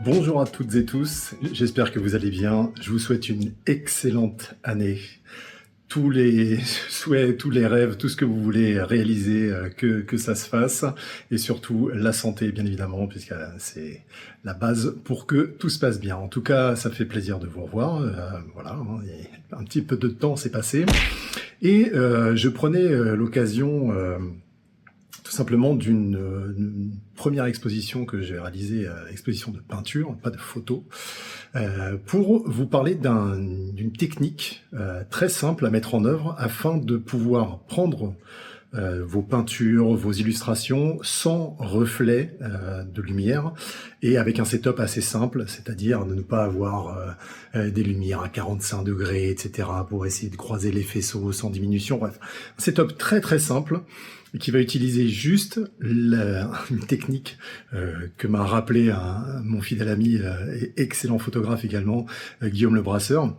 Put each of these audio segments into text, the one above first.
Bonjour à toutes et tous, j'espère que vous allez bien. Je vous souhaite une excellente année. Tous les souhaits, tous les rêves, tout ce que vous voulez réaliser, que ça se fasse. Et surtout, la santé, bien évidemment, puisque c'est la base pour que tout se passe bien. En tout cas, ça fait plaisir de vous revoir. Voilà, un petit peu de temps s'est passé. Et je prenais l'occasion... tout simplement d'une première exposition que j'ai réalisée, exposition de peinture, pas de photo, pour vous parler d'une technique très simple à mettre en œuvre afin de pouvoir prendre vos peintures, vos illustrations sans reflet de lumière et avec un setup assez simple, c'est-à-dire de ne pas avoir des lumières à 45 degrés, etc. pour essayer de croiser les faisceaux sans diminution. Bref, un setup très très simple qui va utiliser juste une technique que m'a rappelé mon fidèle ami et excellent photographe également, Guillaume Le Brasseur,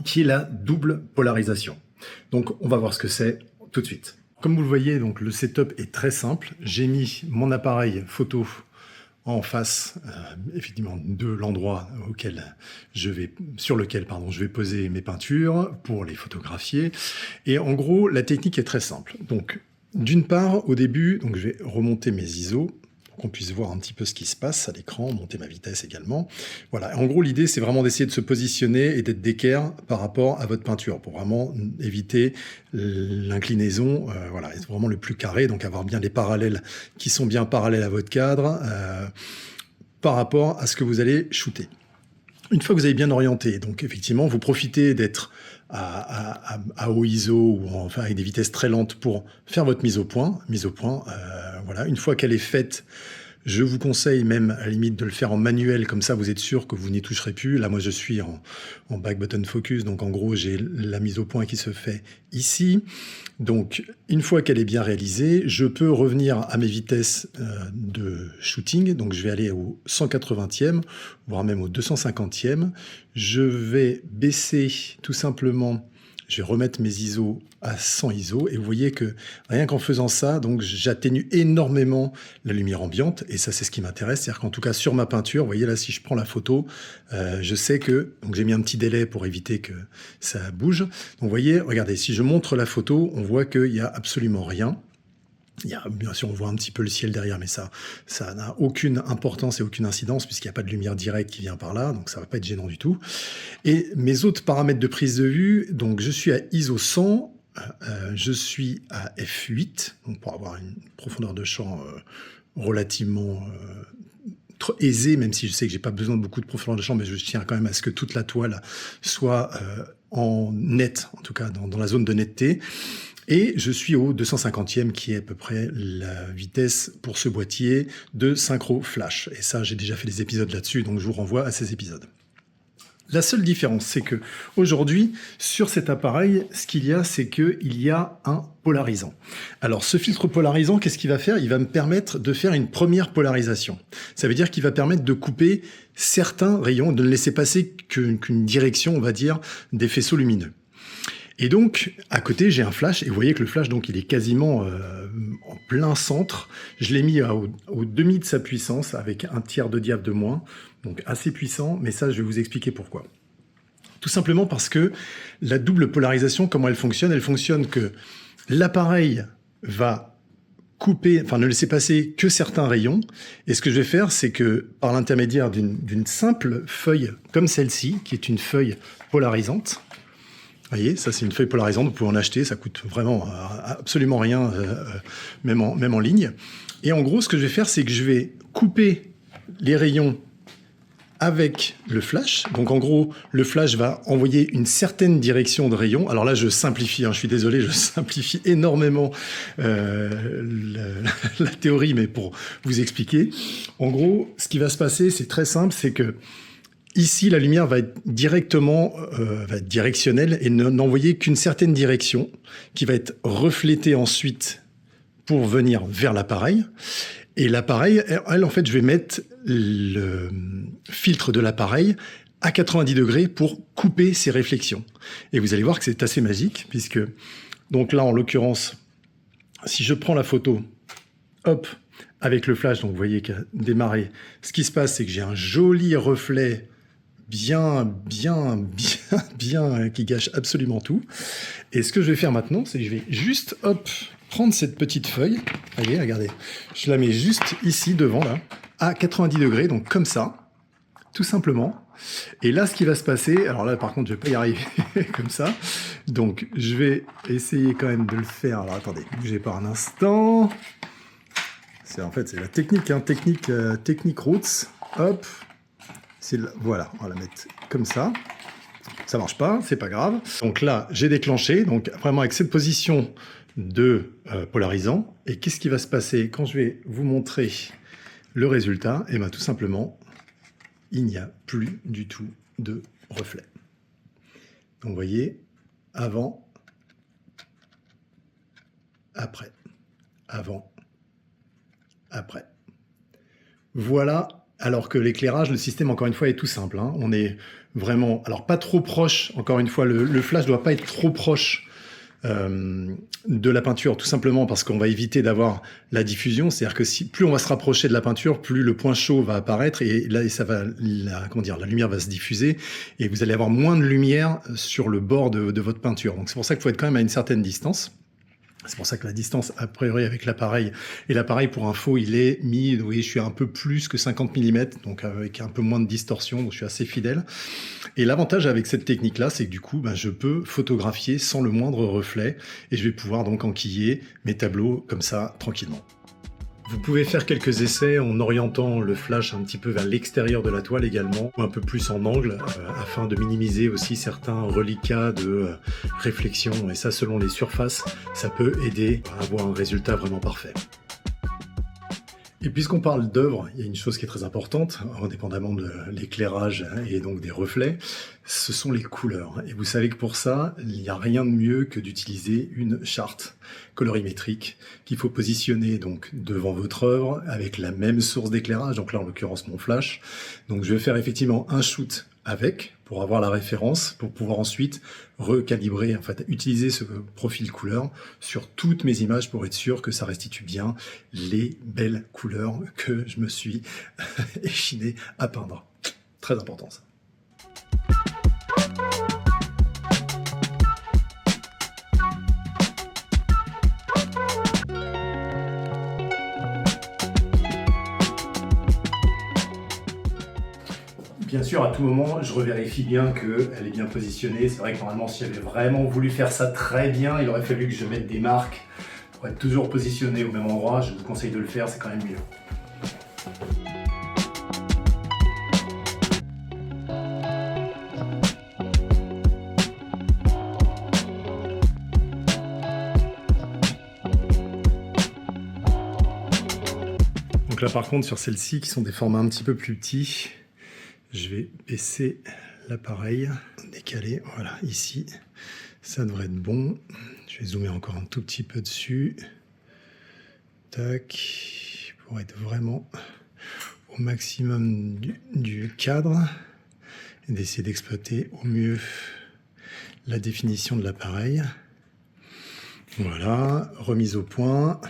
qui est la double polarisation. Donc on va voir ce que c'est tout de suite. Comme vous le voyez, donc le setup est très simple. J'ai mis mon appareil photo en face, effectivement, de l'endroit sur lequel je vais poser mes peintures pour les photographier. Et en gros, la technique est très simple. Donc, d'une part, au début, donc je vais remonter mes ISO pour qu'on puisse voir un petit peu ce qui se passe à l'écran, monter ma vitesse également. Voilà. En gros, l'idée, c'est vraiment d'essayer de se positionner et d'être d'équerre par rapport à votre peinture pour vraiment éviter l'inclinaison, voilà, être vraiment le plus carré, donc avoir bien les parallèles qui sont bien parallèles à votre cadre par rapport à ce que vous allez shooter. Une fois que vous avez bien orienté, donc effectivement, vous profitez d'être à haut ISO ou enfin avec des vitesses très lentes pour faire votre mise au point. Voilà. Une fois qu'elle est faite, je vous conseille même à la limite de le faire en manuel, comme ça vous êtes sûr que vous n'y toucherez plus. Là, moi, je suis en back button focus, donc en gros, j'ai la mise au point qui se fait ici. Donc, une fois qu'elle est bien réalisée, je peux revenir à mes vitesses de shooting. Donc, je vais aller au 180e, voire même au 250e. Je vais baisser tout simplement... Je vais remettre mes ISO à 100 ISO et vous voyez que rien qu'en faisant ça, donc j'atténue énormément la lumière ambiante et ça c'est ce qui m'intéresse, c'est-à-dire qu'en tout cas sur ma peinture, vous voyez là si je prends la photo, je sais que, donc j'ai mis un petit délai pour éviter que ça bouge, donc vous voyez, regardez, si je montre la photo, on voit qu'il n'y a absolument rien. Bien sûr, on voit un petit peu le ciel derrière, mais ça n'a aucune importance et aucune incidence puisqu'il n'y a pas de lumière directe qui vient par là, donc ça ne va pas être gênant du tout. Et mes autres paramètres de prise de vue, donc je suis à ISO 100, je suis à f8, donc pour avoir une profondeur de champ relativement aisée, même si je sais que j'ai pas besoin de beaucoup de profondeur de champ, mais je tiens quand même à ce que toute la toile soit en net, en tout cas dans la zone de netteté. Et je suis au 250e qui est à peu près la vitesse pour ce boîtier de synchro flash. Et ça, j'ai déjà fait des épisodes là-dessus, donc je vous renvoie à ces épisodes. La seule différence, c'est que aujourd'hui, sur cet appareil, ce qu'il y a, c'est qu'il y a un polarisant. Alors, ce filtre polarisant, qu'est-ce qu'il va faire? Il va me permettre de faire une première polarisation. Ça veut dire qu'il va permettre de couper certains rayons, de ne laisser passer qu'une direction, on va dire, des faisceaux lumineux. Et donc, à côté, j'ai un flash, et vous voyez que le flash, donc, il est quasiment en plein centre. Je l'ai mis au demi de sa puissance, avec un tiers de diaph de moins, donc assez puissant, mais ça, je vais vous expliquer pourquoi. Tout simplement parce que la double polarisation, comment elle fonctionne que l'appareil va couper, enfin ne laisser passer que certains rayons, et ce que je vais faire, c'est que, par l'intermédiaire d'une simple feuille comme celle-ci, qui est une feuille polarisante, vous voyez, ça c'est une feuille polarisante, vous pouvez en acheter, ça coûte vraiment absolument rien, même en ligne. Et en gros, ce que je vais faire, c'est que je vais couper les rayons avec le flash. Donc en gros, le flash va envoyer une certaine direction de rayon. Alors là, je simplifie, je suis désolé, je simplifie énormément la théorie, mais pour vous expliquer. En gros, ce qui va se passer, c'est très simple, c'est que ici, la lumière va être directionnelle et n'envoyer qu'une certaine direction qui va être reflétée ensuite pour venir vers l'appareil. Et l'appareil, elle, en fait, je vais mettre le filtre de l'appareil à 90 degrés pour couper ces réflexions. Et vous allez voir que c'est assez magique puisque Donc là, en l'occurrence, si je prends la photo, hop, avec le flash, donc vous voyez qu'il a démarré, ce qui se passe, c'est que j'ai un joli reflet bien, qui gâche absolument tout. Et ce que je vais faire maintenant, c'est que je vais juste, hop, prendre cette petite feuille. Allez, regardez, je la mets juste ici, devant, là, à 90 degrés, donc comme ça, tout simplement. Et là, ce qui va se passer, alors là, par contre, je vais pas y arriver comme ça. Donc, je vais essayer quand même de le faire. Alors, attendez, bougez pas un instant. En fait, c'est la technique, hein, technique roots. Hop. Voilà, on va la mettre comme ça. Ça marche pas, c'est pas grave. Donc là, j'ai déclenché, donc vraiment avec cette position de polarisant. Et qu'est-ce qui va se passer quand je vais vous montrer le résultat? Et bien tout simplement, il n'y a plus du tout de reflet. Donc vous voyez, avant, après, avant, après. Voilà. Alors que l'éclairage, le système, encore une fois, est tout simple. Hein. On est vraiment... Alors, pas trop proche. Encore une fois, le flash ne doit pas être trop proche de la peinture, tout simplement parce qu'on va éviter d'avoir la diffusion. C'est-à-dire que plus on va se rapprocher de la peinture, plus le point chaud va apparaître et là, la lumière va se diffuser et vous allez avoir moins de lumière sur le bord de votre peinture. Donc, c'est pour ça qu'il faut être quand même à une certaine distance. C'est pour ça que la distance, a priori, avec l'appareil, et l'appareil, pour info, il est mis, vous voyez, je suis un peu plus que 50 mm, donc avec un peu moins de distorsion, donc je suis assez fidèle. Et l'avantage avec cette technique-là, c'est que du coup, je peux photographier sans le moindre reflet, et je vais pouvoir donc enquiller mes tableaux comme ça, tranquillement. Vous pouvez faire quelques essais en orientant le flash un petit peu vers l'extérieur de la toile également, ou un peu plus en angle, afin de minimiser aussi certains reliquats de réflexion. Et ça, selon les surfaces, ça peut aider à avoir un résultat vraiment parfait. Et puisqu'on parle d'œuvre, il y a une chose qui est très importante, indépendamment de l'éclairage et donc des reflets, ce sont les couleurs. Et vous savez que pour ça, il n'y a rien de mieux que d'utiliser une charte colorimétrique qu'il faut positionner donc devant votre œuvre avec la même source d'éclairage, donc là en l'occurrence mon flash. Donc je vais faire effectivement un shoot avec, pour avoir la référence, pour pouvoir ensuite recalibrer, en fait, utiliser ce profil couleur sur toutes mes images pour être sûr que ça restitue bien les belles couleurs que je me suis échiné à peindre. Très important ça. Bien sûr, à tout moment, je revérifie bien qu'elle est bien positionnée. C'est vrai que normalement, si j'avais vraiment voulu faire ça très bien, il aurait fallu que je mette des marques pour être toujours positionné au même endroit. Je vous conseille de le faire, c'est quand même mieux. Donc là, par contre, sur celles-ci, qui sont des formats un petit peu plus petits, je vais baisser l'appareil, décaler, voilà, ici, ça devrait être bon. Je vais zoomer encore un tout petit peu dessus. Tac, pour être vraiment au maximum du cadre et d'essayer d'exploiter au mieux la définition de l'appareil. Voilà, remise au point.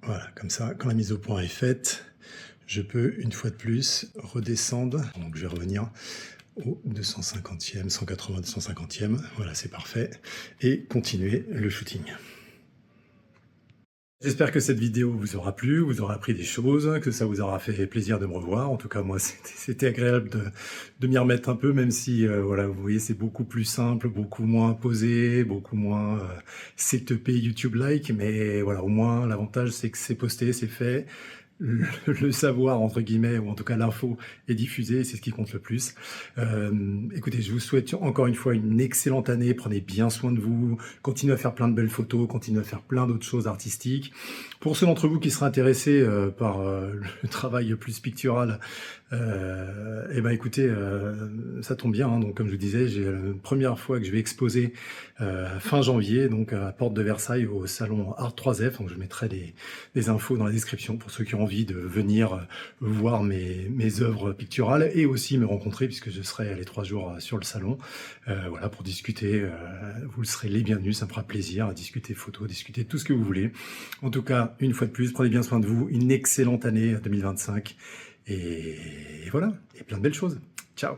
Voilà, comme ça, quand la mise au point est faite, je peux, une fois de plus, redescendre. Donc, je vais revenir au 250e, 180, 250e. Voilà, c'est parfait. Et continuer le shooting. J'espère que cette vidéo vous aura plu, vous aura appris des choses, que ça vous aura fait plaisir de me revoir. En tout cas, moi, c'était agréable de m'y remettre un peu, même si, voilà, vous voyez, c'est beaucoup plus simple, beaucoup moins posé, beaucoup moins setupé YouTube-like. Mais voilà, au moins, l'avantage, c'est que c'est posté, c'est fait. Le savoir, entre guillemets, ou en tout cas l'info est diffusée, c'est ce qui compte le plus. Écoutez, je vous souhaite encore une fois une excellente année, prenez bien soin de vous, continuez à faire plein de belles photos, continuez à faire plein d'autres choses artistiques. Pour ceux d'entre vous qui seraient intéressés par le travail plus pictural, Et ben écoutez, ça tombe bien, hein, donc comme je vous disais, j'ai la première fois que je vais exposer fin janvier, donc à Porte de Versailles au salon Art 3F. Donc je mettrai des infos dans la description pour ceux qui ont envie de venir voir mes œuvres picturales et aussi me rencontrer puisque je serai les 3 jours sur le salon. Voilà, pour discuter. Vous serez les bienvenus, ça me fera plaisir à discuter photos, discuter tout ce que vous voulez. En tout cas, une fois de plus, prenez bien soin de vous. Une excellente année 2025. Et voilà, et plein de belles choses. Ciao!